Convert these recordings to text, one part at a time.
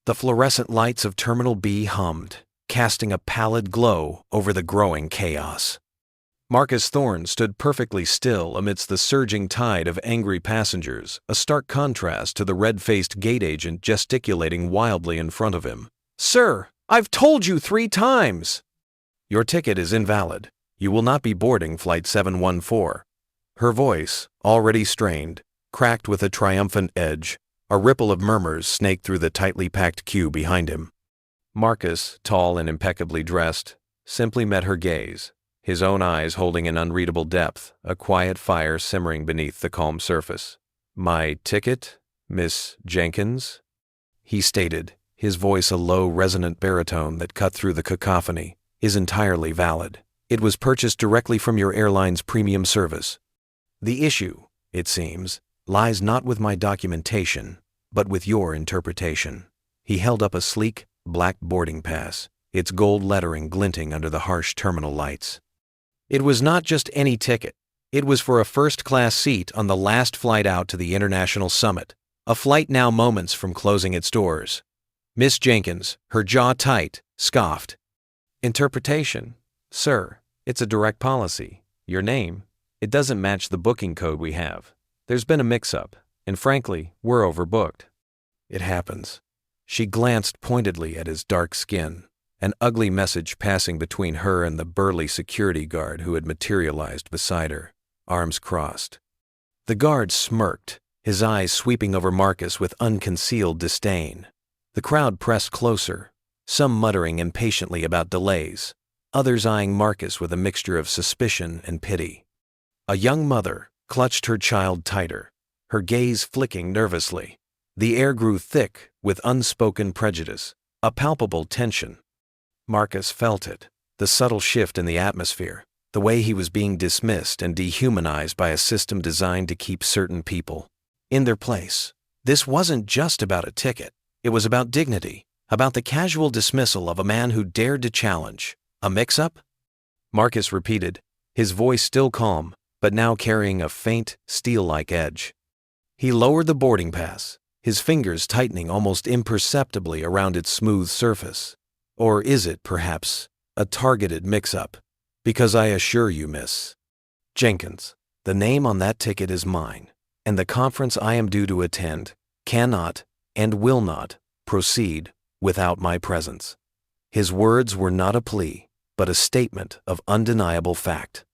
The fluorescent lights of Terminal B hummed, casting a pallid glow over the growing chaos. Marcus Thorne stood perfectly still amidst the surging tide of angry passengers, a stark contrast to the red-faced gate agent gesticulating wildly in front of him. "Sir, I've told you 3 times!" "Your ticket is invalid. You will not be boarding Flight 714. Her voice, already strained, cracked with a triumphant edge. A ripple of murmurs snaked through the tightly packed queue behind him. Marcus, tall and impeccably dressed, simply met her gaze, his own eyes holding an unreadable depth, a quiet fire simmering beneath the calm surface. "My ticket, Miss Jenkins?" he stated, his voice a low, resonant baritone that cut through the cacophony, "is entirely valid. It was purchased directly from your airline's premium service. The issue, it seems, lies not with my documentation, but with your interpretation." He held up a sleek, black boarding pass, its gold lettering glinting under the harsh terminal lights. It was not just any ticket. It was for a first-class seat on the last flight out to the International Summit, a flight now moments from closing its doors. Miss Jenkins, her jaw tight, scoffed. "Interpretation? Sir, it's a direct policy. Your name, it doesn't match the booking code we have. There's been a mix-up, and frankly, we're overbooked." "It happens." She glanced pointedly at his dark skin, an ugly message passing between her and the burly security guard who had materialized beside her, arms crossed. The guard smirked, his eyes sweeping over Marcus with unconcealed disdain. The crowd pressed closer, some muttering impatiently about delays, others eyeing Marcus with a mixture of suspicion and pity. A young mother clutched her child tighter, her gaze flicking nervously. The air grew thick with unspoken prejudice, a palpable tension. Marcus felt it, the subtle shift in the atmosphere, the way he was being dismissed and dehumanized by a system designed to keep certain people in their place. This wasn't just about a ticket. It was about dignity, about the casual dismissal of a man who dared to challenge. "A mix-up?" Marcus repeated, his voice still calm, but now carrying a faint, steel-like edge. He lowered the boarding pass, his fingers tightening almost imperceptibly around its smooth surface. "Or is it, perhaps, a targeted mix-up? Because I assure you, Miss Jenkins, the name on that ticket is mine, and the conference I am due to attend cannot and will not proceed without my presence." His words were not a plea, but a statement of undeniable fact,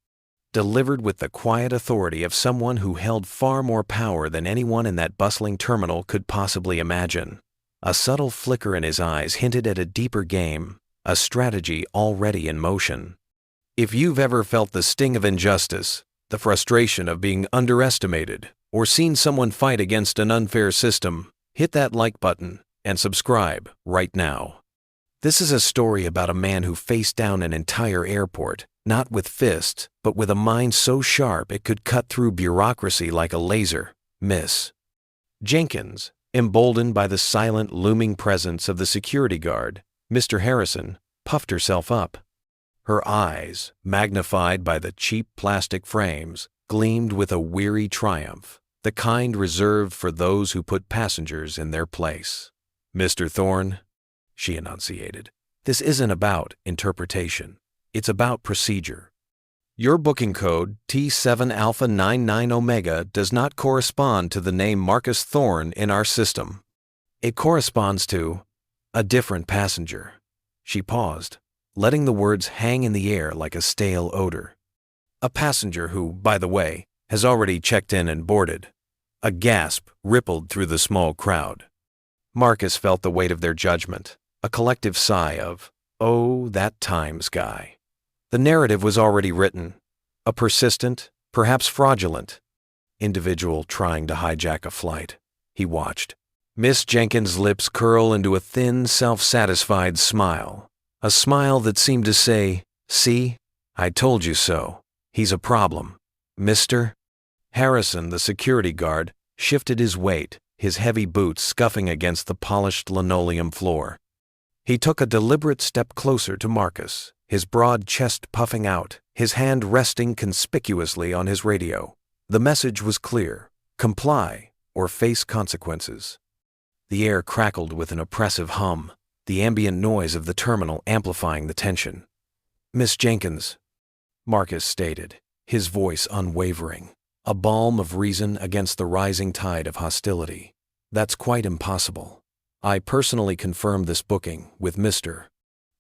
delivered with the quiet authority of someone who held far more power than anyone in that bustling terminal could possibly imagine. A subtle flicker in his eyes hinted at a deeper game, a strategy already in motion. If you've ever felt the sting of injustice, the frustration of being underestimated, or seen someone fight against an unfair system, hit that like button and subscribe right now. This is a story about a man who faced down an entire airport, not with fists, but with a mind so sharp it could cut through bureaucracy like a laser. Miss Jenkins, emboldened by the silent, looming presence of the security guard, Mr. Harrison, puffed herself up. Her eyes, magnified by the cheap plastic frames, gleamed with a weary triumph, the kind reserved for those who put passengers in their place. "Mr. Thorne," she enunciated, "this isn't about interpretation. It's about procedure. Your booking code T7 Alpha 99 Omega does not correspond to the name Marcus Thorne in our system. It corresponds to a different passenger." She paused, letting the words hang in the air like a stale odor. "A passenger who, by the way, has already checked in and boarded." A gasp rippled through the small crowd. Marcus felt the weight of their judgment, a collective sigh of, "Oh, that Times guy." The narrative was already written. A persistent, perhaps fraudulent, individual trying to hijack a flight. He watched. Miss Jenkins' lips curl into a thin, self-satisfied smile. A smile that seemed to say, "See, I told you so. He's a problem." Mr. Harrison, the security guard, shifted his weight, his heavy boots scuffing against the polished linoleum floor. He took a deliberate step closer to Marcus, his broad chest puffing out, his hand resting conspicuously on his radio. The message was clear: comply or face consequences. The air crackled with an oppressive hum, the ambient noise of the terminal amplifying the tension. "Miss Jenkins," Marcus stated, his voice unwavering, a balm of reason against the rising tide of hostility. "That's quite impossible. I personally confirmed this booking with Mr.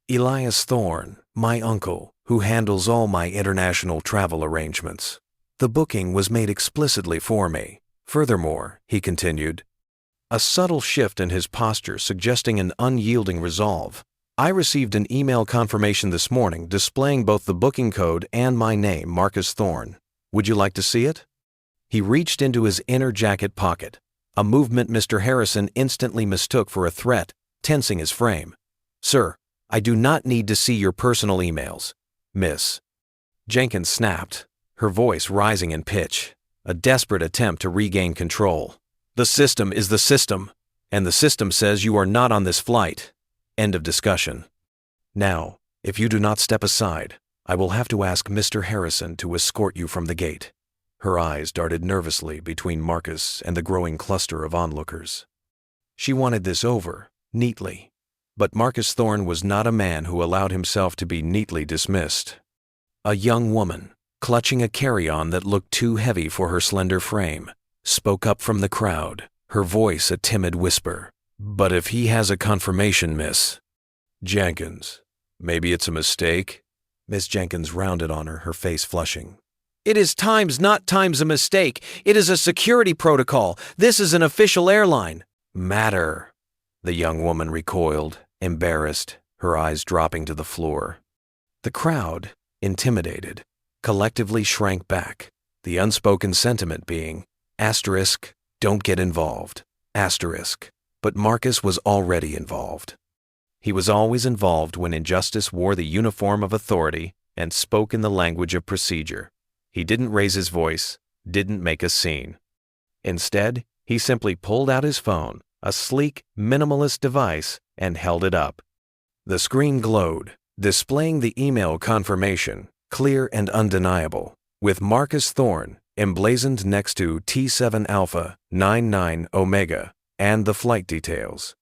Elias Thorne, my uncle, who handles all my international travel arrangements. The booking was made explicitly for me. Furthermore," he continued, a subtle shift in his posture suggesting an unyielding resolve, "I received an email confirmation this morning displaying both the booking code and my name, Marcus Thorne. Would you like to see it?" He reached into his inner jacket pocket, a movement Mr. Harrison instantly mistook for a threat, tensing his frame. "Sir, I do not need to see your personal emails, Miss." Jenkins snapped, her voice rising in pitch, a desperate attempt to regain control. "The system is the system, and the system says you are not on this flight. End of discussion. Now, if you do not step aside, I will have to ask Mr. Harrison to escort you from the gate." Her eyes darted nervously between Marcus and the growing cluster of onlookers. She wanted this over, neatly. But Marcus Thorne was not a man who allowed himself to be neatly dismissed. A young woman, clutching a carry-on that looked too heavy for her slender frame, spoke up from the crowd, her voice a timid whisper. "But if he has a confirmation, Miss Jenkins, maybe it's a mistake?" Miss Jenkins rounded on her face flushing. "It is times not times a mistake. It is a security protocol. This is an official airline." "Matter," the young woman recoiled, embarrassed, her eyes dropping to the floor. The crowd, intimidated, collectively shrank back, the unspoken sentiment being, asterisk, don't get involved, asterisk. But Marcus was already involved. He was always involved when injustice wore the uniform of authority and spoke in the language of procedure. He didn't raise his voice, didn't make a scene. Instead, he simply pulled out his phone, a sleek, minimalist device, and held it up. The screen glowed, displaying the email confirmation, clear and undeniable, with Marcus Thorne emblazoned next to T7 Alpha 99 Omega and the flight details.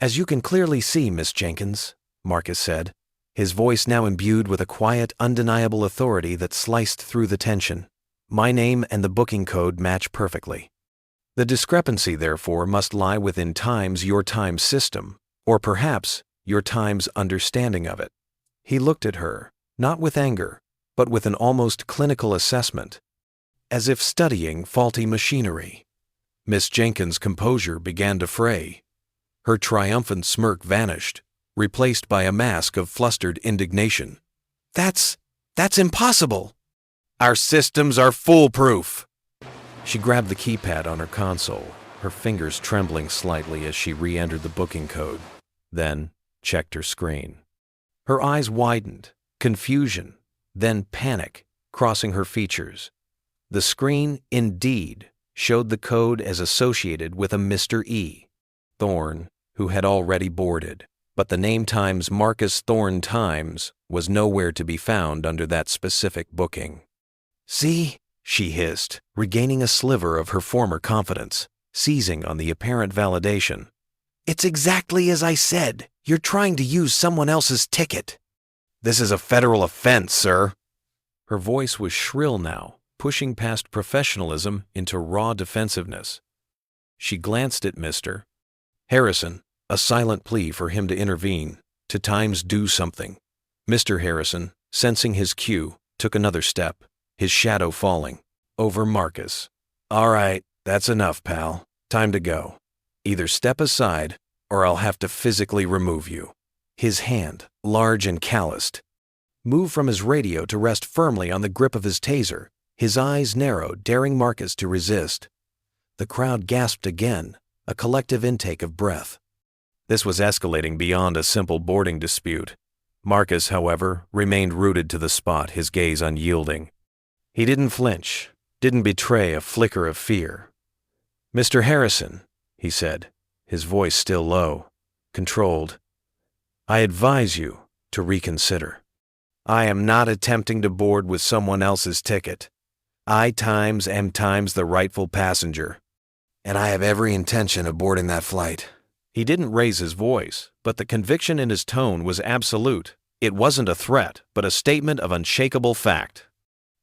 "As you can clearly see, Miss Jenkins," Marcus said, his voice now imbued with a quiet, undeniable authority that sliced through the tension. "My name and the booking code match perfectly. The discrepancy, therefore, must lie within Time's your time system, or perhaps your Time's understanding of it." He looked at her, not with anger, but with an almost clinical assessment, as if studying faulty machinery. Miss Jenkins' composure began to fray. Her triumphant smirk vanished, replaced by a mask of flustered indignation. That's impossible! Our systems are foolproof!" She grabbed the keypad on her console, her fingers trembling slightly as she re-entered the booking code, then checked her screen. Her eyes widened, confusion, then panic, crossing her features. The screen, indeed, showed the code as associated with a Mr. E. Thorne, who had already boarded, but the name times Marcus Thorne Times was nowhere to be found under that specific booking. "See?" she hissed, regaining a sliver of her former confidence, seizing on the apparent validation. "It's exactly as I said. You're trying to use someone else's ticket." "This is a federal offense, sir." Her voice was shrill now, pushing past professionalism into raw defensiveness. She glanced at Mr. Harrison, a silent plea for him to intervene, to Times do something. Mr. Harrison, sensing his cue, took another step, his shadow falling, over Marcus. "All right, that's enough, pal. Time to go. Either step aside, or I'll have to physically remove you." His hand, large and calloused, moved from his radio to rest firmly on the grip of his taser, his eyes narrowed, daring Marcus to resist. The crowd gasped again, a collective intake of breath. This was escalating beyond a simple boarding dispute. Marcus, however, remained rooted to the spot, his gaze unyielding. He didn't flinch, didn't betray a flicker of fear. "Mr. Harrison," he said, his voice still low, controlled, "I advise you to reconsider. I am not attempting to board with someone else's ticket. I am the rightful passenger, and I have every intention of boarding that flight." He didn't raise his voice, but the conviction in his tone was absolute. It wasn't a threat, but a statement of unshakable fact.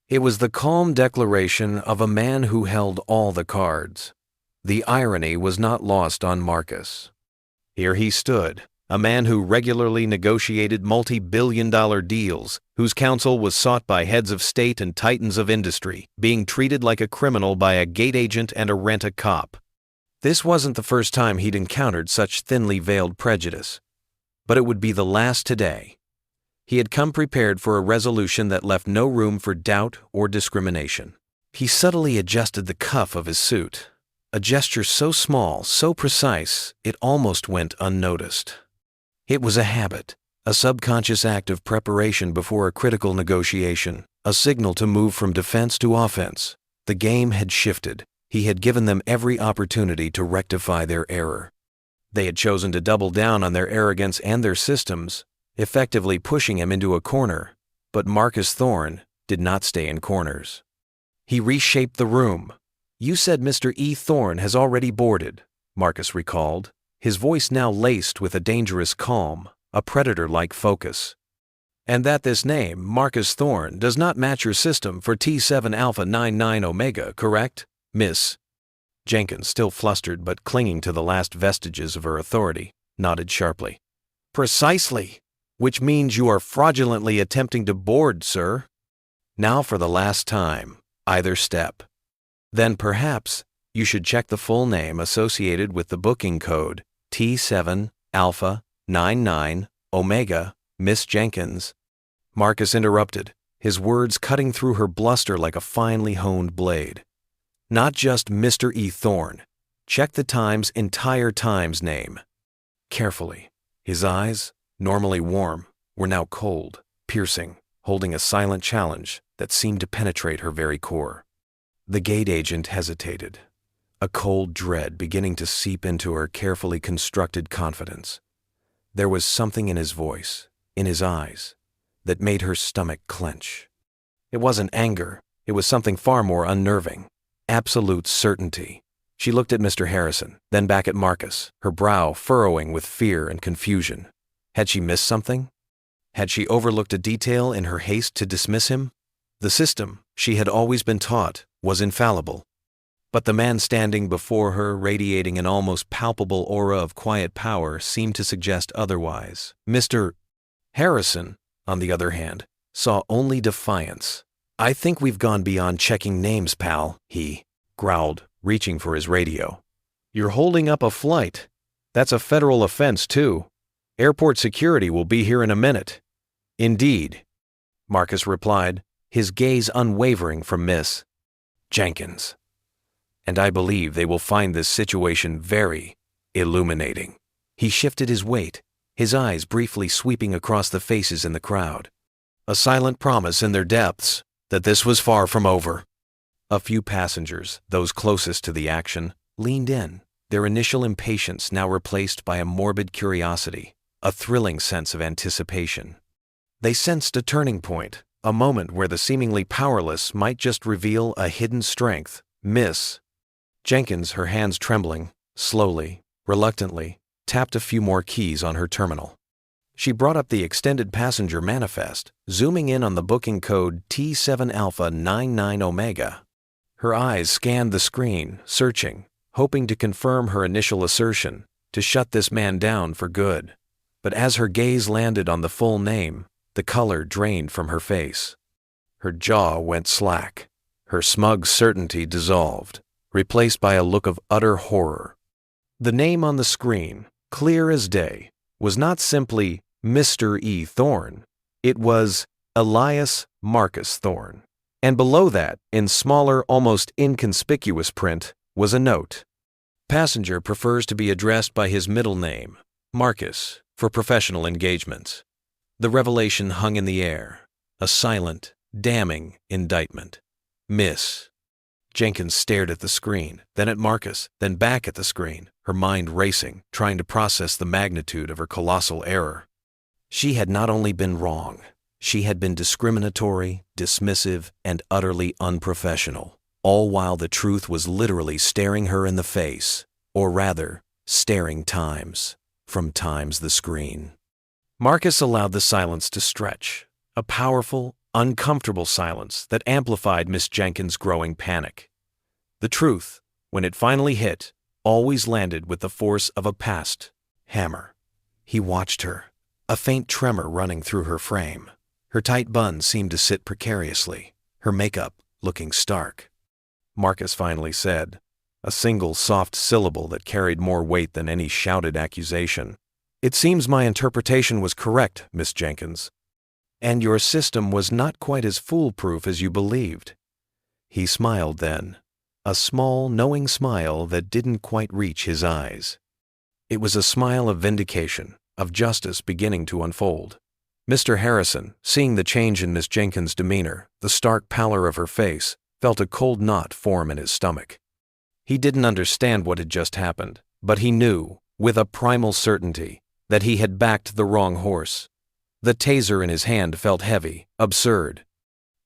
It was the calm declaration of a man who held all the cards. The irony was not lost on Marcus. Here he stood, a man who regularly negotiated multi-billion-dollar deals, whose counsel was sought by heads of state and titans of industry, being treated like a criminal by a gate agent and a rent-a-cop. This wasn't the first time he'd encountered such thinly veiled prejudice, but it would be the last today. He had come prepared for a resolution that left no room for doubt or discrimination. He subtly adjusted the cuff of his suit, a gesture so small, so precise, it almost went unnoticed. It was a habit, a subconscious act of preparation before a critical negotiation, a signal to move from defense to offense. The game had shifted. He had given them every opportunity to rectify their error. They had chosen to double down on their arrogance and their systems, effectively pushing him into a corner. But Marcus Thorne did not stay in corners. He reshaped the room. "You said Mr. E. Thorne has already boarded," Marcus recalled, his voice now laced with a dangerous calm, a predator-like focus. "And that this name, Marcus Thorne, does not match your system for T7 Alpha 99 Omega, correct, Miss?" Jenkins, still flustered but clinging to the last vestiges of her authority, nodded sharply. "Precisely, which means you are fraudulently attempting to board, sir. Now for the last time, either step. Then perhaps you should check the full name associated with the booking code T7 Alpha 99 Omega, Miss Jenkins." Marcus interrupted, his words cutting through her bluster like a finely honed blade. "Not just Mr. E. Thorne. Check the Times' entire Times name." Carefully, his eyes, normally warm, were now cold, piercing, holding a silent challenge that seemed to penetrate her very core. The gate agent hesitated, a cold dread beginning to seep into her carefully constructed confidence. There was something in his voice, in his eyes, that made her stomach clench. It wasn't anger, it was something far more unnerving. Absolute certainty. She looked at Mr. Harrison, then back at Marcus, her brow furrowing with fear and confusion. Had she missed something? Had she overlooked a detail in her haste to dismiss him? The system, she had always been taught, was infallible. But the man standing before her, radiating an almost palpable aura of quiet power, seemed to suggest otherwise. Mr. Harrison, on the other hand, saw only defiance. "I think we've gone beyond checking names, pal," he growled, reaching for his radio. "You're holding up a flight. That's a federal offense, too. Airport security will be here in a minute." "Indeed," Marcus replied, his gaze unwavering from Miss Jenkins. "And I believe they will find this situation very illuminating." He shifted his weight, his eyes briefly sweeping across the faces in the crowd. A silent promise in their depths that this was far from over. A few passengers, those closest to the action, leaned in, their initial impatience now replaced by a morbid curiosity, a thrilling sense of anticipation. They sensed a turning point, a moment where the seemingly powerless might just reveal a hidden strength. Miss Jenkins, her hands trembling, slowly, reluctantly, tapped a few more keys on her terminal. She brought up the extended passenger manifest, zooming in on the booking code T7 Alpha 99 Omega. Her eyes scanned the screen, searching, hoping to confirm her initial assertion, to shut this man down for good. But as her gaze landed on the full name, the color drained from her face. Her jaw went slack, her smug certainty dissolved, replaced by a look of utter horror. The name on the screen, clear as day, was not simply Mr. E. Thorne. It was Elias Marcus Thorne. And below that, in smaller, almost inconspicuous print, was a note. "Passenger prefers to be addressed by his middle name, Marcus, for professional engagements." The revelation hung in the air, a silent, damning indictment. Miss Jenkins stared at the screen, then at Marcus, then back at the screen, her mind racing, trying to process the magnitude of her colossal error. She had not only been wrong, she had been discriminatory, dismissive, and utterly unprofessional, all while the truth was literally staring her in the face, or rather, staring from times the screen. Marcus allowed the silence to stretch, a powerful, uncomfortable silence that amplified Miss Jenkins' growing panic. The truth, when it finally hit, always landed with the force of a past hammer. He watched her, a faint tremor running through her frame. Her tight bun seemed to sit precariously, her makeup looking stark. Marcus finally said, a single soft syllable that carried more weight than any shouted accusation. "It seems my interpretation was correct, Miss Jenkins. And your system was not quite as foolproof as you believed." He smiled then, a small, knowing smile that didn't quite reach his eyes. It was a smile of vindication, of justice beginning to unfold. Mr. Harrison, seeing the change in Miss Jenkins' demeanor, the stark pallor of her face, felt a cold knot form in his stomach. He didn't understand what had just happened, but he knew, with a primal certainty, that he had backed the wrong horse. The taser in his hand felt heavy, absurd.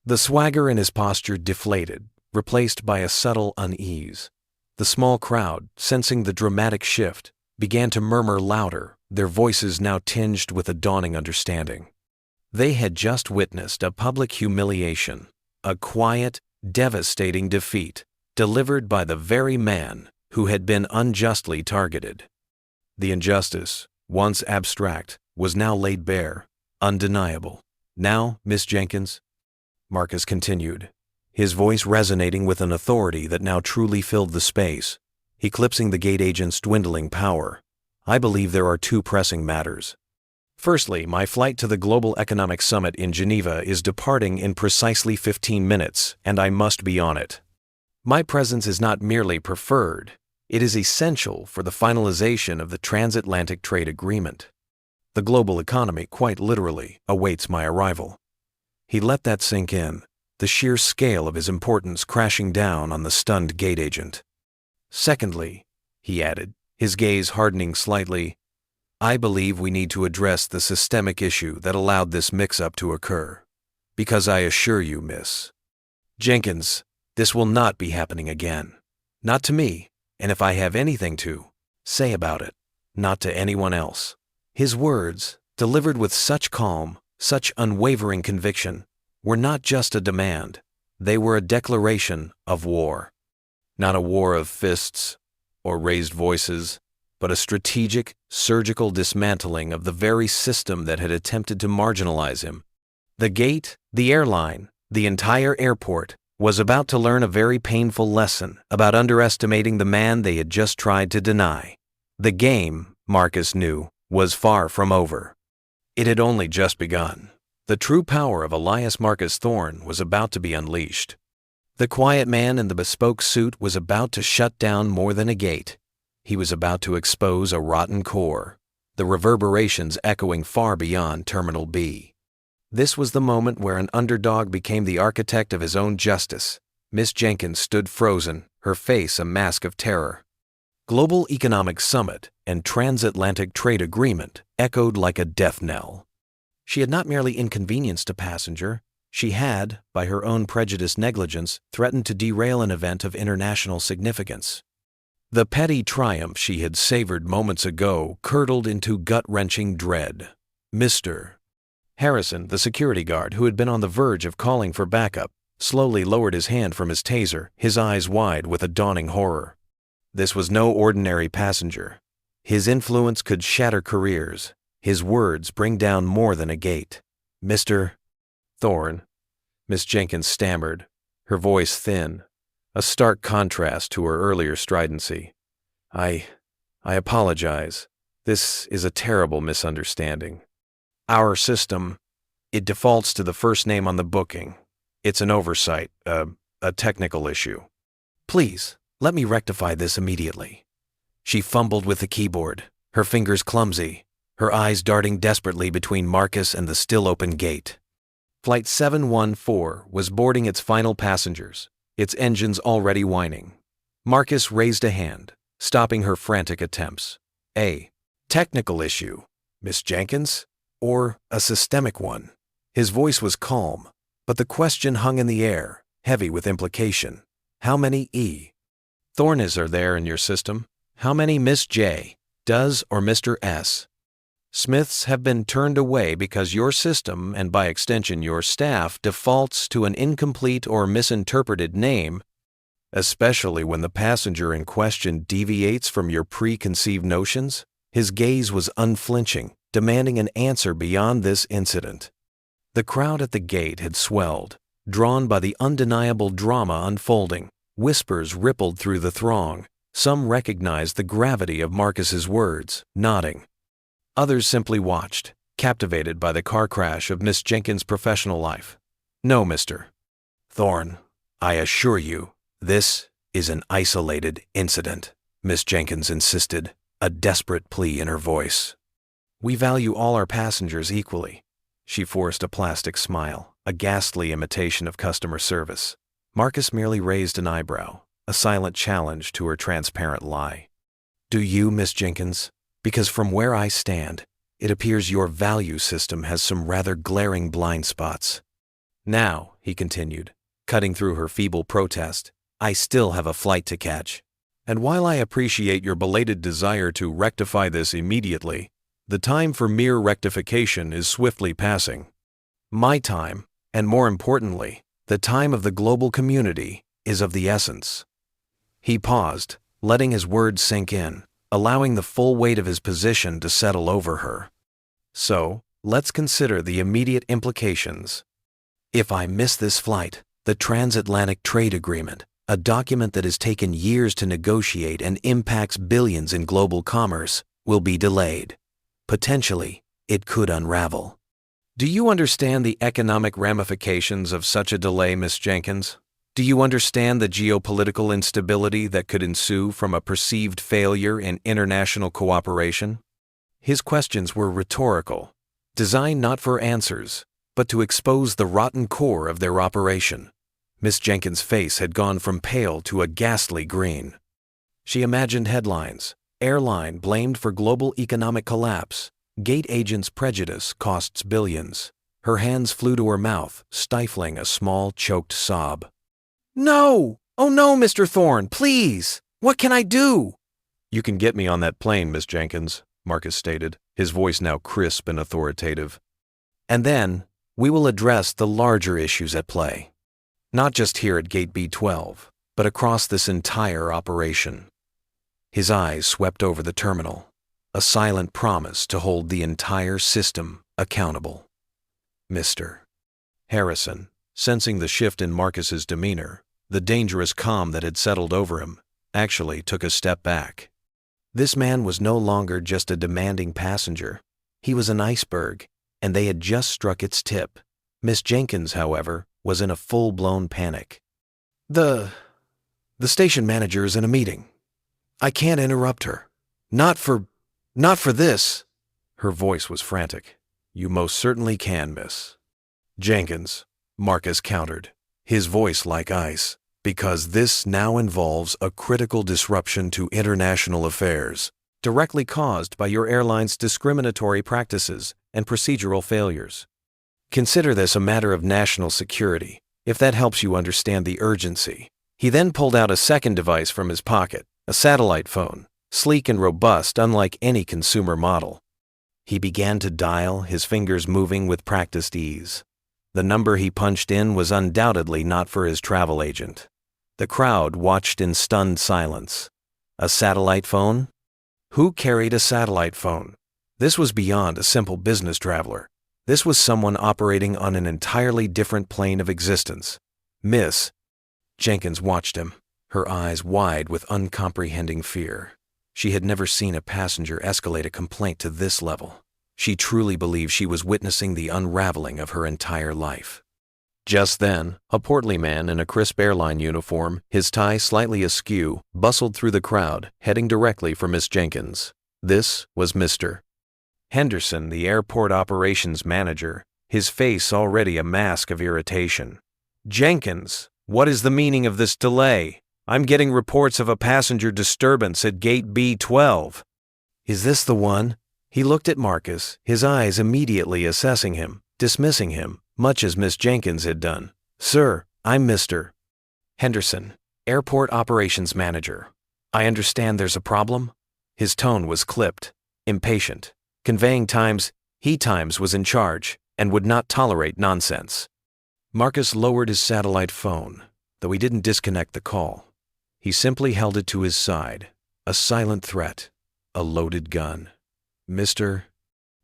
The swagger in his posture deflated, replaced by a subtle unease. The small crowd, sensing the dramatic shift, began to murmur louder, their voices now tinged with a dawning understanding. They had just witnessed a public humiliation, a quiet, devastating defeat, delivered by the very man who had been unjustly targeted. The injustice, once abstract, was now laid bare, undeniable. "Now, Miss Jenkins," Marcus continued, his voice resonating with an authority that now truly filled the space, eclipsing the gate agent's dwindling power, "I believe there are two pressing matters. Firstly, my flight to the Global Economic Summit in Geneva is departing in precisely 15 minutes, and I must be on it. My presence is not merely preferred, it is essential for the finalization of the transatlantic trade agreement. The global economy, quite literally, awaits my arrival." He let that sink in, the sheer scale of his importance crashing down on the stunned gate agent. "Secondly," he added, his gaze hardening slightly, "I believe we need to address the systemic issue that allowed this mix-up to occur. Because I assure you, Miss Jenkins, this will not be happening again. Not to me, and if I have anything to say about it, not to anyone else." His words, delivered with such calm, such unwavering conviction, were not just a demand, they were a declaration of war. Not a war of fists or raised voices, but a strategic, surgical dismantling of the very system that had attempted to marginalize him. The gate, the airline, the entire airport was about to learn a very painful lesson about underestimating the man they had just tried to deny. The game, Marcus knew, was far from over. It had only just begun. The true power of Elias Marcus Thorne was about to be unleashed. The quiet man in the bespoke suit was about to shut down more than a gate. He was about to expose a rotten core, the reverberations echoing far beyond Terminal B. This was the moment where an underdog became the architect of his own justice. Miss Jenkins stood frozen, her face a mask of terror. Global Economic Summit and Transatlantic Trade Agreement echoed like a death knell. She had not merely inconvenienced a passenger, she had, by her own prejudiced negligence, threatened to derail an event of international significance. The petty triumph she had savored moments ago curdled into gut-wrenching dread. Mr. Harrison, the security guard who had been on the verge of calling for backup, slowly lowered his hand from his taser, his eyes wide with a dawning horror. This was no ordinary passenger. His influence could shatter careers, his words bring down more than a gate. "Mr. Thorne," Miss Jenkins stammered, her voice thin, a stark contrast to her earlier stridency. I apologize. This is a terrible misunderstanding. Our system, it defaults to the first name on the booking. It's an oversight, a technical issue. Please, let me rectify this immediately." She fumbled with the keyboard, her fingers clumsy, her eyes darting desperately between Marcus and the still-open gate. Flight 714 was boarding its final passengers, its engines already whining. Marcus raised a hand, stopping her frantic attempts. "A technical issue, Miss Jenkins? Or a systemic one?" His voice was calm, but the question hung in the air, heavy with implication. "How many Thornes are there in your system?" How many Miss J, does, or Mr. S? Smiths have been turned away because your system, and by extension your staff, defaults to an incomplete or misinterpreted name, especially when the passenger in question deviates from your preconceived notions? His gaze was unflinching, demanding an answer beyond this incident. The crowd at the gate had swelled, drawn by the undeniable drama unfolding. Whispers rippled through the throng. Some recognized the gravity of Marcus's words, nodding. Others simply watched, captivated by the car crash of Miss Jenkins' professional life. No, Mr. Thorne, I assure you, this is an isolated incident, Miss Jenkins insisted, a desperate plea in her voice. We value all our passengers equally. She forced a plastic smile, a ghastly imitation of customer service. Marcus merely raised an eyebrow, a silent challenge to her transparent lie. Do you, Miss Jenkins? Because from where I stand, it appears your value system has some rather glaring blind spots. Now, he continued, cutting through her feeble protest, I still have a flight to catch. And while I appreciate your belated desire to rectify this immediately, the time for mere rectification is swiftly passing. My time, and more importantly, the time of the global community, is of the essence. He paused, letting his words sink in, allowing the full weight of his position to settle over her. So, let's consider the immediate implications. If I miss this flight, the Transatlantic Trade Agreement, a document that has taken years to negotiate and impacts billions in global commerce, will be delayed. Potentially, it could unravel. Do you understand the economic ramifications of such a delay, Miss Jenkins? Do you understand the geopolitical instability that could ensue from a perceived failure in international cooperation? His questions were rhetorical, designed not for answers, but to expose the rotten core of their operation. Miss Jenkins' face had gone from pale to a ghastly green. She imagined headlines: Airline blamed for global economic collapse. Gate agent's prejudice costs billions. Her hands flew to her mouth, stifling a small, choked sob. No! Oh no, Mr. Thorne, please! What can I do? You can get me on that plane, Miss Jenkins, Marcus stated, his voice now crisp and authoritative. And then, we will address the larger issues at play. Not just here at Gate B12, but across this entire operation. His eyes swept over the terminal, a silent promise to hold the entire system accountable. Mr. Harrison, sensing the shift in Marcus's demeanor, the dangerous calm that had settled over him, actually took a step back. This man was no longer just a demanding passenger. He was an iceberg, and they had just struck its tip. Miss Jenkins, however, was in a full-blown panic. The station manager is in a meeting. I can't interrupt her. Not for this. Her voice was frantic. You most certainly can, Miss Jenkins, Marcus countered, his voice like ice, because this now involves a critical disruption to international affairs, directly caused by your airline's discriminatory practices and procedural failures. Consider this a matter of national security, if that helps you understand the urgency. He then pulled out a second device from his pocket, a satellite phone, sleek and robust unlike any consumer model. He began to dial, his fingers moving with practiced ease. The number he punched in was undoubtedly not for his travel agent. The crowd watched in stunned silence. A satellite phone? Who carried a satellite phone? This was beyond a simple business traveler. This was someone operating on an entirely different plane of existence. Miss Jenkins watched him, her eyes wide with uncomprehending fear. She had never seen a passenger escalate a complaint to this level. She truly believed she was witnessing the unraveling of her entire life. Just then, a portly man in a crisp airline uniform, his tie slightly askew, bustled through the crowd, heading directly for Miss Jenkins. This was Mr. Henderson, the airport operations manager, his face already a mask of irritation. Jenkins, what is the meaning of this delay? I'm getting reports of a passenger disturbance at Gate B12. Is this the one? He looked at Marcus, his eyes immediately assessing him, dismissing him, much as Miss Jenkins had done. Sir, I'm Mr. Henderson, Airport Operations Manager. I understand there's a problem." His tone was clipped, impatient, conveying he was in charge and would not tolerate nonsense. Marcus lowered his satellite phone, though he didn't disconnect the call. He simply held it to his side, a silent threat, a loaded gun. "Mr.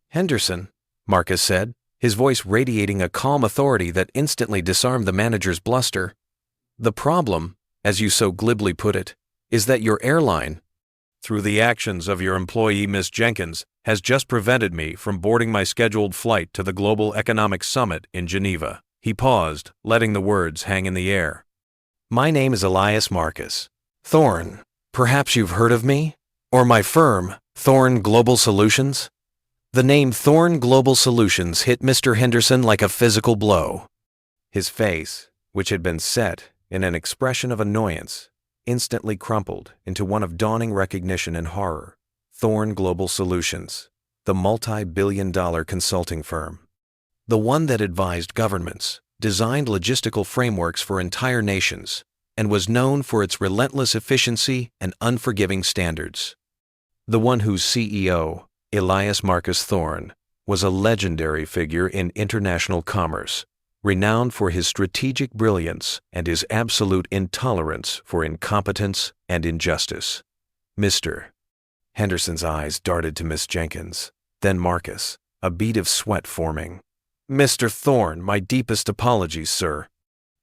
Henderson," Marcus said, his voice radiating a calm authority that instantly disarmed the manager's bluster. "The problem, as you so glibly put it, is that your airline, through the actions of your employee Miss Jenkins, has just prevented me from boarding my scheduled flight to the Global Economic Summit in Geneva." He paused, letting the words hang in the air. "My name is Elias Marcus. Thorne, perhaps you've heard of me? Or my firm, Thorne Global Solutions?" The name Thorne Global Solutions hit Mr. Henderson like a physical blow. His face, which had been set in an expression of annoyance, instantly crumpled into one of dawning recognition and horror. Thorne Global Solutions, the multi-billion-dollar consulting firm. The one that advised governments, designed logistical frameworks for entire nations, and was known for its relentless efficiency and unforgiving standards. The one whose CEO, Elias Marcus Thorne, was a legendary figure in international commerce, renowned for his strategic brilliance and his absolute intolerance for incompetence and injustice. Mr. Henderson's eyes darted to Miss Jenkins, then Marcus, a bead of sweat forming. "Mr. Thorne, my deepest apologies, sir."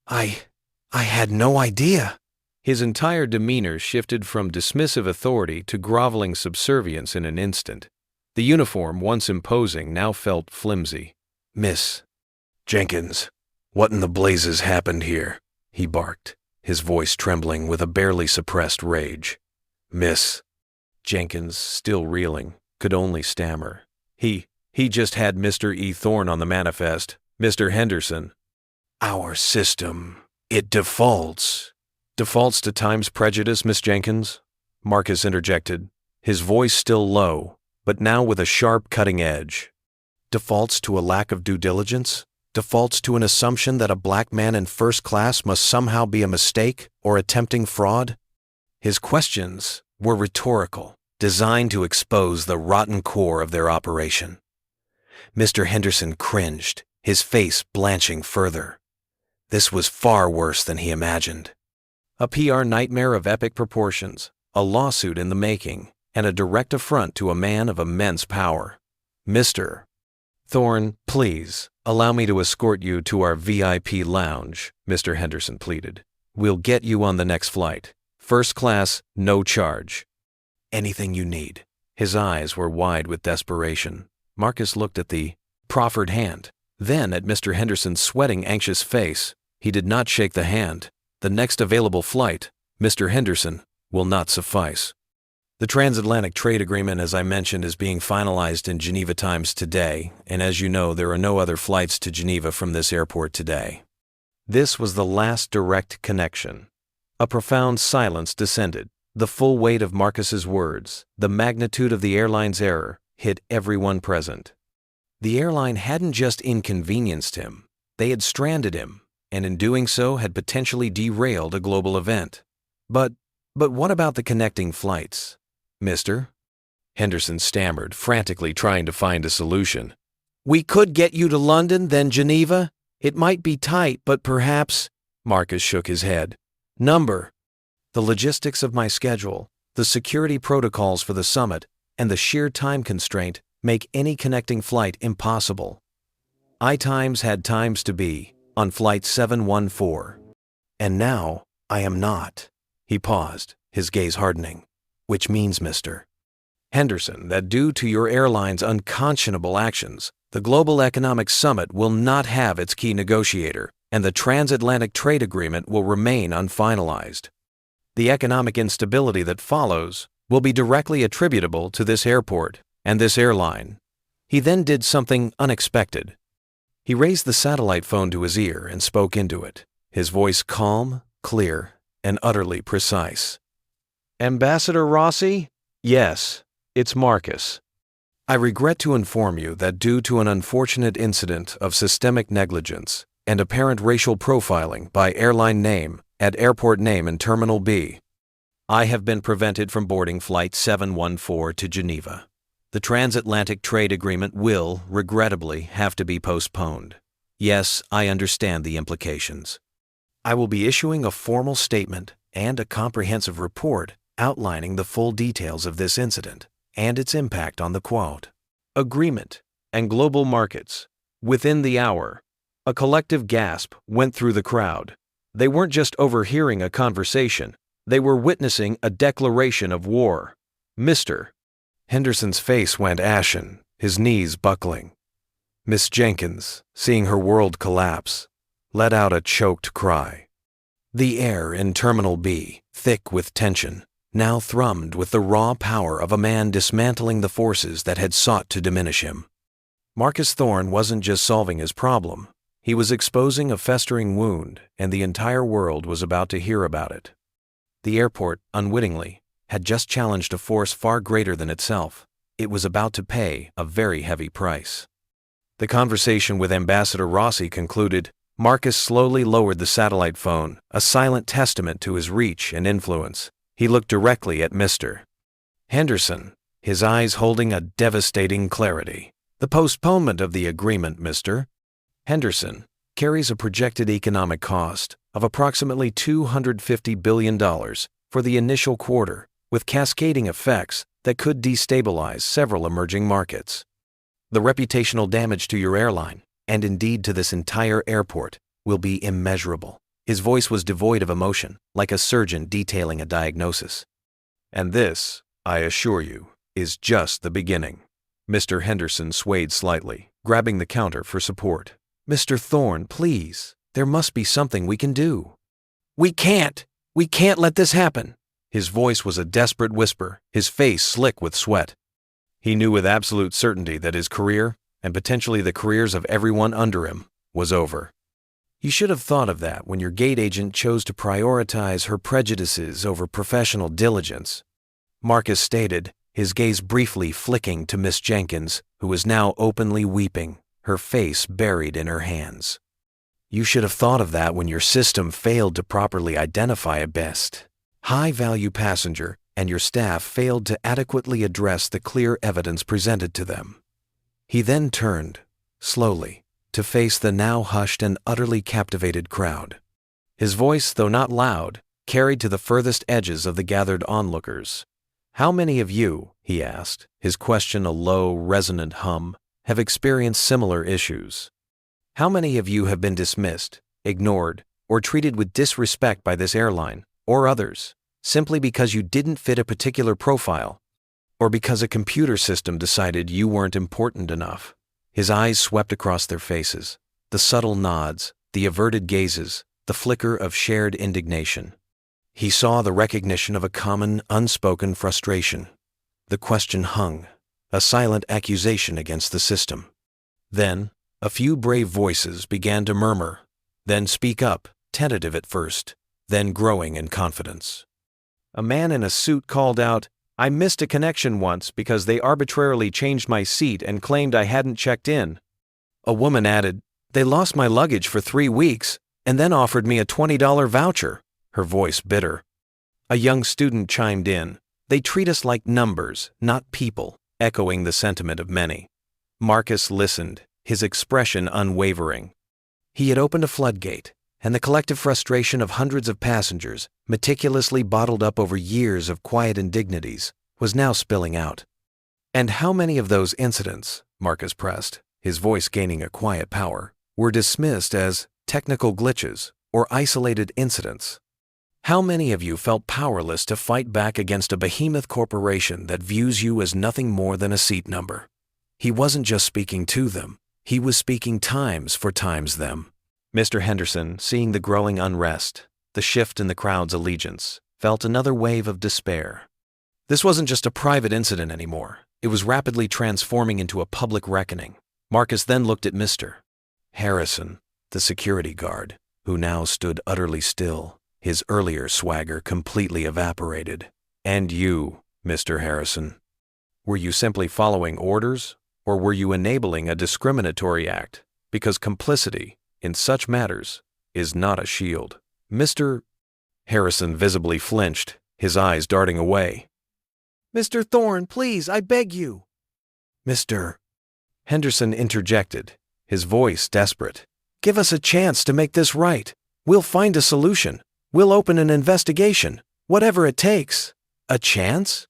I had no idea." His entire demeanor shifted from dismissive authority to groveling subservience in an instant. The uniform, once imposing, now felt flimsy. "Miss Jenkins, what in the blazes happened here?" he barked, his voice trembling with a barely suppressed rage. Miss Jenkins, still reeling, could only stammer. He just had Mr. E. Thorne on the manifest, Mr. Henderson." "Our system, it defaults." "Defaults to time's prejudice, Miss Jenkins?" Marcus interjected, his voice still low, but now with a sharp cutting edge. "Defaults to a lack of due diligence? Defaults to an assumption that a black man in first class must somehow be a mistake or attempting fraud?" His questions were rhetorical, designed to expose the rotten core of their operation. Mr. Henderson cringed, his face blanching further. This was far worse than he imagined. A PR nightmare of epic proportions, a lawsuit in the making, and a direct affront to a man of immense power. "Mr. Thorne, please, allow me to escort you to our VIP lounge," Mr. Henderson pleaded. "We'll get you on the next flight. First class, no charge." "Anything you need." His eyes were wide with desperation. Marcus looked at the proffered hand, then at Mr. Henderson's sweating, anxious face. He did not shake the hand. "The next available flight, Mr. Henderson, will not suffice. The transatlantic trade agreement, as I mentioned, is being finalized in Geneva times today, and as you know, there are no other flights to Geneva from this airport today." This was the last direct connection. A profound silence descended. The full weight of Marcus's words, the magnitude of the airline's error, hit everyone present. The airline hadn't just inconvenienced him, they had stranded him, and in doing so had potentially derailed a global event. But what about the connecting flights? "Mr. Henderson stammered, frantically trying to find a solution. "We could get you to London, then Geneva. It might be tight, but perhaps—" Marcus shook his head. "Number. The logistics of my schedule, the security protocols for the summit, and the sheer time constraint make any connecting flight impossible. I had times to be on flight 714. And now I am not." He paused, his gaze hardening. "Which means, Mr. Henderson, that due to your airline's unconscionable actions, the Global Economic Summit will not have its key negotiator, and the transatlantic trade agreement will remain unfinalized. The economic instability that follows will be directly attributable to this airport and this airline." He then did something unexpected. He raised the satellite phone to his ear and spoke into it, his voice calm, clear, and utterly precise. "Ambassador Rossi? Yes, it's Marcus. I regret to inform you that due to an unfortunate incident of systemic negligence and apparent racial profiling by airline name at airport name in Terminal B, I have been prevented from boarding Flight 714 to Geneva. The transatlantic trade agreement will, regrettably, have to be postponed. Yes, I understand the implications. I will be issuing a formal statement and a comprehensive report outlining the full details of this incident and its impact on the quote, agreement and global markets. Within the hour, a collective gasp went through the crowd. They weren't just overhearing a conversation, they were witnessing a declaration of war. Mr. Henderson's face went ashen, his knees buckling. Miss Jenkins, seeing her world collapse, let out a choked cry. The air in Terminal B, thick with tension, now thrummed with the raw power of a man dismantling the forces that had sought to diminish him. Marcus Thorne wasn't just solving his problem, he was exposing a festering wound, and the entire world was about to hear about it. The airport, unwittingly, had just challenged a force far greater than itself. It was about to pay a very heavy price. The conversation with Ambassador Rossi concluded, Marcus slowly lowered the satellite phone, a silent testament to his reach and influence. He looked directly at Mr. Henderson, his eyes holding a devastating clarity. The postponement of the agreement, Mr. Henderson, carries a projected economic cost of approximately $250 billion for the initial quarter, with cascading effects that could destabilize several emerging markets. The reputational damage to your airline, and indeed to this entire airport, will be immeasurable. His voice was devoid of emotion, like a surgeon detailing a diagnosis. And this, I assure you, is just the beginning. Mr. Henderson swayed slightly, grabbing the counter for support. Mr. Thorne, please, there must be something we can do. We can't let this happen. His voice was a desperate whisper, his face slick with sweat. He knew with absolute certainty that his career, and potentially the careers of everyone under him, was over. You should have thought of that when your gate agent chose to prioritize her prejudices over professional diligence. Marcus stated, his gaze briefly flicking to Miss Jenkins, who was now openly weeping, her face buried in her hands. You should have thought of that when your system failed to properly identify a best high-value passenger and your staff failed to adequately address the clear evidence presented to them. He then turned, slowly, to face the now hushed and utterly captivated crowd. His voice, though not loud, carried to the furthest edges of the gathered onlookers. How many of you, he asked, his question a low, resonant hum, have experienced similar issues? How many of you have been dismissed, ignored, or treated with disrespect by this airline, or others, simply because you didn't fit a particular profile, or because a computer system decided you weren't important enough? His eyes swept across their faces, the subtle nods, the averted gazes, the flicker of shared indignation. He saw the recognition of a common, unspoken frustration. The question hung, a silent accusation against the system. Then, a few brave voices began to murmur, then speak up, tentative at first, then growing in confidence. A man in a suit called out, I missed a connection once because they arbitrarily changed my seat and claimed I hadn't checked in. A woman added, they lost my luggage for 3 weeks and then offered me a $20 voucher, her voice bitter. A young student chimed in, they treat us like numbers, not people, echoing the sentiment of many. Marcus listened, his expression unwavering. He had opened a floodgate, and the collective frustration of hundreds of passengers, meticulously bottled up over years of quiet indignities, was now spilling out. And how many of those incidents, Marcus pressed, his voice gaining a quiet power, were dismissed as technical glitches or isolated incidents? How many of you felt powerless to fight back against a behemoth corporation that views you as nothing more than a seat number? He wasn't just speaking to them, he was speaking times for times them. Mr. Henderson, seeing the growing unrest, the shift in the crowd's allegiance, felt another wave of despair. This wasn't just a private incident anymore. It was rapidly transforming into a public reckoning. Marcus then looked at Mr. Harrison, the security guard, who now stood utterly still, his earlier swagger completely evaporated. And you, Mr. Harrison, were you simply following orders, or were you enabling a discriminatory act? Because complicity, in such matters, is not a shield. Mr. Harrison visibly flinched, his eyes darting away. "Mr. Thorne, please, I beg you." "Mr." Henderson interjected, his voice desperate. "Give us a chance to make this right. We'll find a solution. We'll open an investigation. Whatever it takes." "A chance?"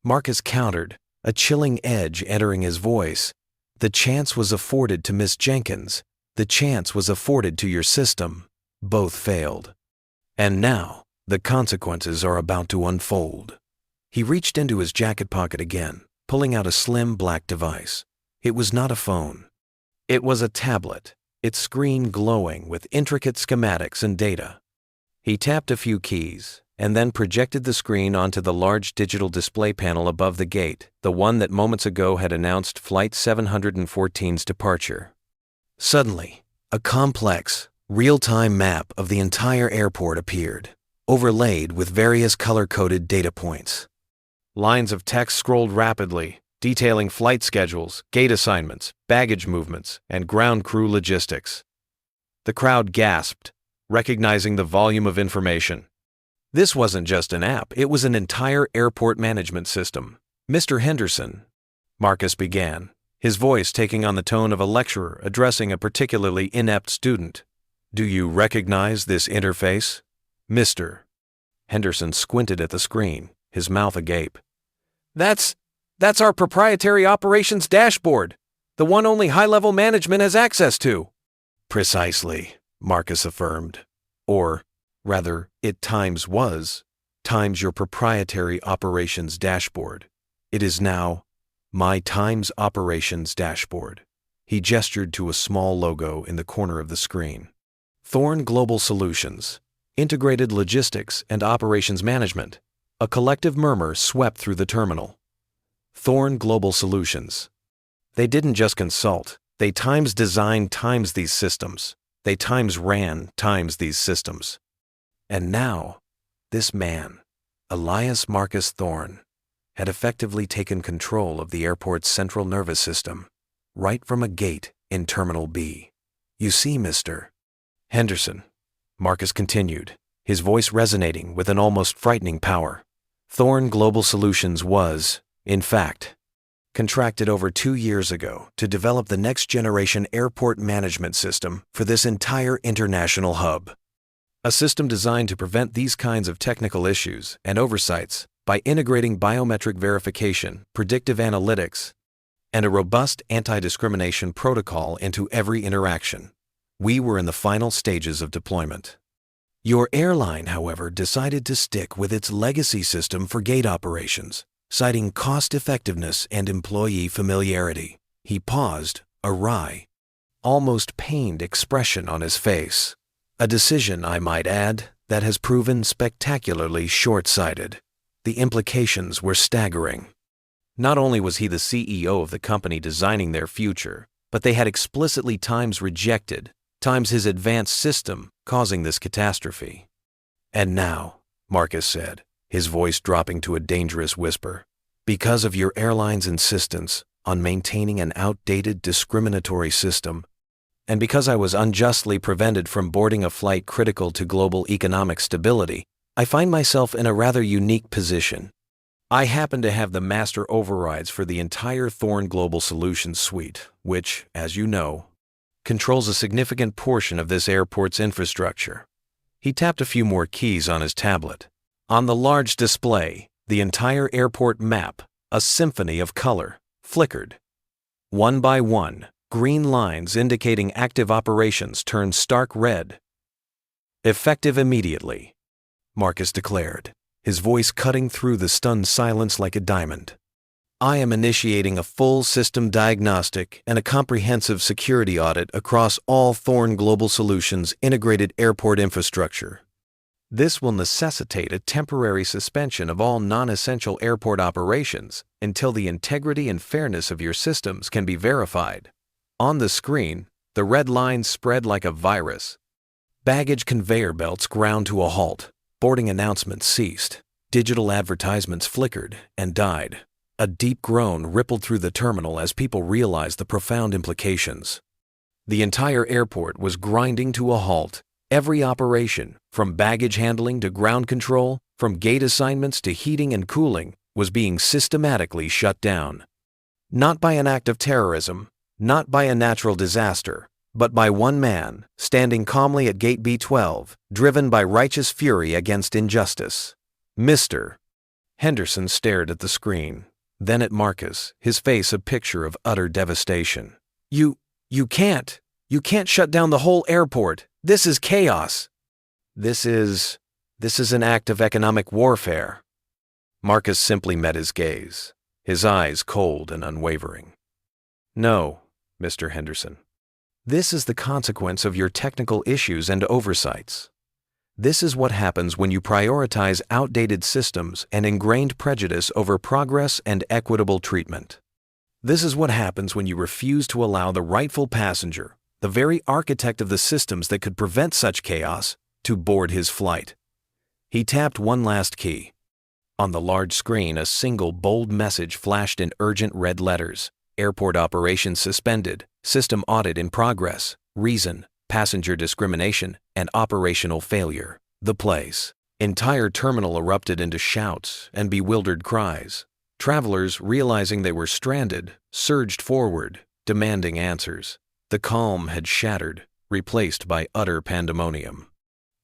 Marcus countered, a chilling edge entering his voice. "The chance was afforded to Miss Jenkins. The chance was afforded to your system. Both failed. And now, the consequences are about to unfold." He reached into his jacket pocket again, pulling out a slim black device. It was not a phone. It was a tablet, its screen glowing with intricate schematics and data. He tapped a few keys, and then projected the screen onto the large digital display panel above the gate, the one that moments ago had announced Flight 714's departure. Suddenly, a complex, real-time map of the entire airport appeared, overlaid with various color-coded data points. Lines of text scrolled rapidly, detailing flight schedules, gate assignments, baggage movements, and ground crew logistics. The crowd gasped, recognizing the volume of information. This wasn't just an app, it was an entire airport management system. "Mr. Henderson," Marcus began, his voice taking on the tone of a lecturer addressing a particularly inept student. "Do you recognize this interface?" "Mr." Henderson squinted at the screen, his mouth agape. That's our proprietary operations dashboard, the one only high-level management has access to." "Precisely," Marcus affirmed. "Or, rather, it times your proprietary operations dashboard. It is now my Times Operations Dashboard." He gestured to a small logo in the corner of the screen. "Thorne Global Solutions, Integrated Logistics and Operations Management." A collective murmur swept through the terminal. Thorne Global Solutions. They didn't just consult, they times designed times these systems. They times ran times these systems. And now, this man, Elias Marcus Thorne, had effectively taken control of the airport's central nervous system, right from a gate in Terminal B. "You see, Mr. Henderson," Marcus continued, his voice resonating with an almost frightening power. "Thorne Global Solutions was, in fact, contracted over 2 years ago to develop the next-generation airport management system for this entire international hub. A system designed to prevent these kinds of technical issues and oversights by integrating biometric verification, predictive analytics, and a robust anti-discrimination protocol into every interaction. We were in the final stages of deployment. Your airline, however, decided to stick with its legacy system for gate operations, citing cost-effectiveness and employee familiarity." He paused, a wry, almost pained expression on his face. "A decision, I might add, that has proven spectacularly short-sighted. The implications were staggering. Not only was he the CEO of the company designing their future, but they had explicitly times rejected, times his advanced system causing this catastrophe. And now," Marcus said, his voice dropping to a dangerous whisper, "because of your airline's insistence on maintaining an outdated discriminatory system, and because I was unjustly prevented from boarding a flight critical to global economic stability, I find myself in a rather unique position. I happen to have the master overrides for the entire Thorne Global Solutions suite, which, as you know, controls a significant portion of this airport's infrastructure." He tapped a few more keys on his tablet. On the large display, the entire airport map, a symphony of color, flickered. One by one, green lines indicating active operations turned stark red. "Effective immediately," Marcus declared, his voice cutting through the stunned silence like a diamond. "I am initiating a full system diagnostic and a comprehensive security audit across all Thorne Global Solutions integrated airport infrastructure. This will necessitate a temporary suspension of all non-essential airport operations until the integrity and fairness of your systems can be verified." On the screen, the red lines spread like a virus. Baggage conveyor belts ground to a halt. Boarding announcements ceased. Digital advertisements flickered and died. A deep groan rippled through the terminal as people realized the profound implications. The entire airport was grinding to a halt. Every operation, from baggage handling to ground control, from gate assignments to heating and cooling, was being systematically shut down. Not by an act of terrorism, not by a natural disaster, but by one man, standing calmly at Gate B12, driven by righteous fury against injustice. Mr. Henderson stared at the screen, then at Marcus, his face a picture of utter devastation. You can't shut down the whole airport. This is chaos. This is an act of economic warfare. Marcus simply met his gaze, his eyes cold and unwavering. No, Mr. Henderson. This is the consequence of your technical issues and oversights. This is what happens when you prioritize outdated systems and ingrained prejudice over progress and equitable treatment. This is what happens when you refuse to allow the rightful passenger, the very architect of the systems that could prevent such chaos, to board his flight. He tapped one last key. On the large screen, a single bold message flashed in urgent red letters. Airport operations suspended, system audit in progress, reason, passenger discrimination, and operational failure. The place. Entire terminal erupted into shouts and bewildered cries. Travelers, realizing they were stranded, surged forward, demanding answers. The calm had shattered, replaced by utter pandemonium.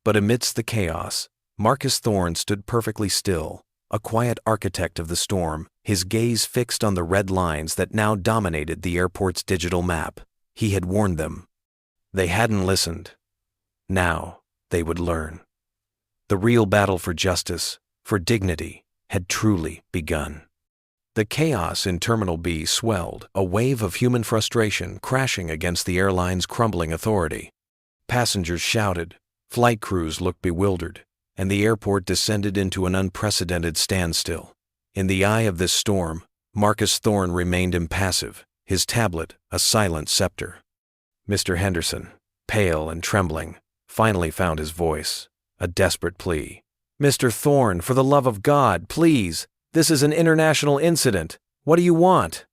But amidst the chaos, Marcus Thorne stood perfectly still, a quiet architect of the storm, his gaze fixed on the red lines that now dominated the airport's digital map. He had warned them. They hadn't listened. Now they would learn. The real battle for justice, for dignity, had truly begun. The chaos in Terminal B swelled, a wave of human frustration crashing against the airline's crumbling authority. Passengers shouted, flight crews looked bewildered, and the airport descended into an unprecedented standstill. In the eye of this storm, Marcus Thorne remained impassive, his tablet a silent scepter. Mr. Henderson, pale and trembling, finally found his voice, a desperate plea. "Mr. Thorne, for the love of God, please! This is an international incident. What do you want?"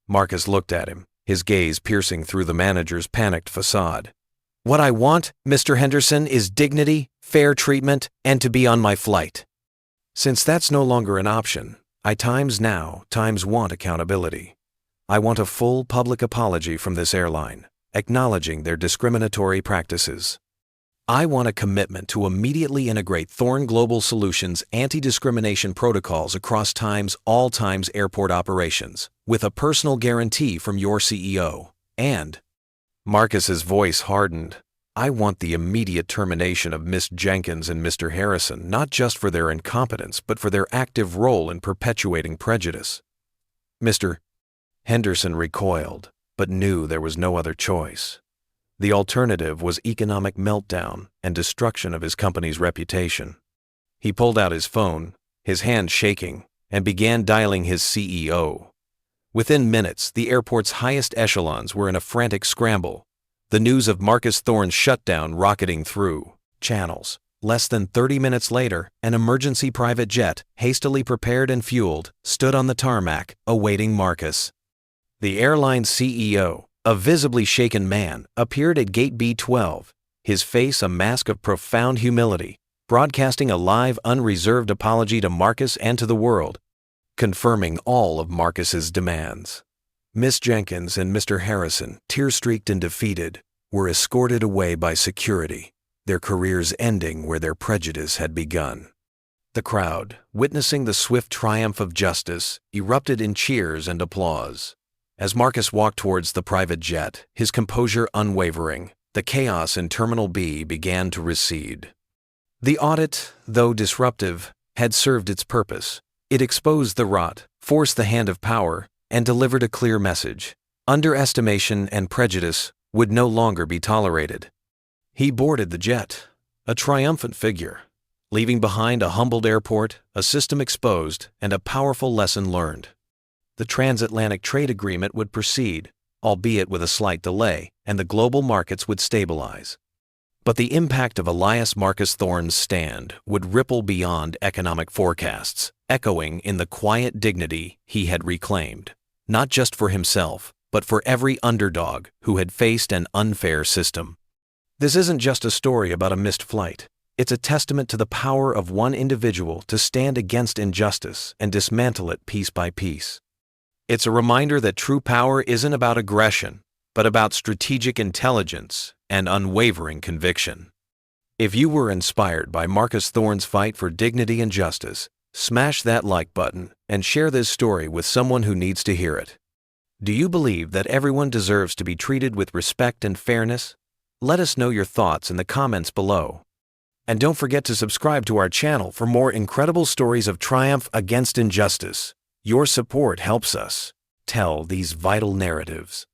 Marcus looked at him, his gaze piercing through the manager's panicked facade. "What I want, Mr. Henderson, is dignity, fair treatment, and to be on my flight. Since that's no longer an option, I times want accountability. I want a full public apology from this airline, acknowledging their discriminatory practices. I want a commitment to immediately integrate Thorne Global Solutions anti-discrimination protocols across all times airport operations, with a personal guarantee from your CEO. And," Marcus's voice hardened, "I want the immediate termination of Miss Jenkins and Mr. Harrison, not just for their incompetence, but for their active role in perpetuating prejudice." Mr. Henderson recoiled, but knew there was no other choice. The alternative was economic meltdown and destruction of his company's reputation. He pulled out his phone, his hand shaking, and began dialing his CEO. Within minutes, the airport's highest echelons were in a frantic scramble, the news of Marcus Thorne's shutdown rocketing through channels. Less than 30 minutes later, an emergency private jet, hastily prepared and fueled, stood on the tarmac, awaiting Marcus. The airline's CEO, a visibly shaken man, appeared at Gate B12, his face a mask of profound humility, broadcasting a live, unreserved apology to Marcus and to the world, confirming all of Marcus's demands. Miss Jenkins and Mr. Harrison, tear-streaked and defeated, were escorted away by security, their careers ending where their prejudice had begun. The crowd, witnessing the swift triumph of justice, erupted in cheers and applause. As Marcus walked towards the private jet, his composure unwavering, the chaos in Terminal B began to recede. The audit, though disruptive, had served its purpose. It exposed the rot, forced the hand of power, and delivered a clear message. Underestimation and prejudice would no longer be tolerated. He boarded the jet, a triumphant figure, leaving behind a humbled airport, a system exposed, and a powerful lesson learned. The transatlantic trade agreement would proceed, albeit with a slight delay, and the global markets would stabilize. But the impact of Elias Marcus Thorne's stand would ripple beyond economic forecasts, echoing in the quiet dignity he had reclaimed, not just for himself, but for every underdog who had faced an unfair system. This isn't just a story about a missed flight. It's a testament to the power of one individual to stand against injustice and dismantle it piece by piece. It's a reminder that true power isn't about aggression, but about strategic intelligence and unwavering conviction. If you were inspired by Marcus Thorne's fight for dignity and justice, smash that like button and share this story with someone who needs to hear it. Do you believe that everyone deserves to be treated with respect and fairness? Let us know your thoughts in the comments below. And don't forget to subscribe to our channel for more incredible stories of triumph against injustice. Your support helps us tell these vital narratives.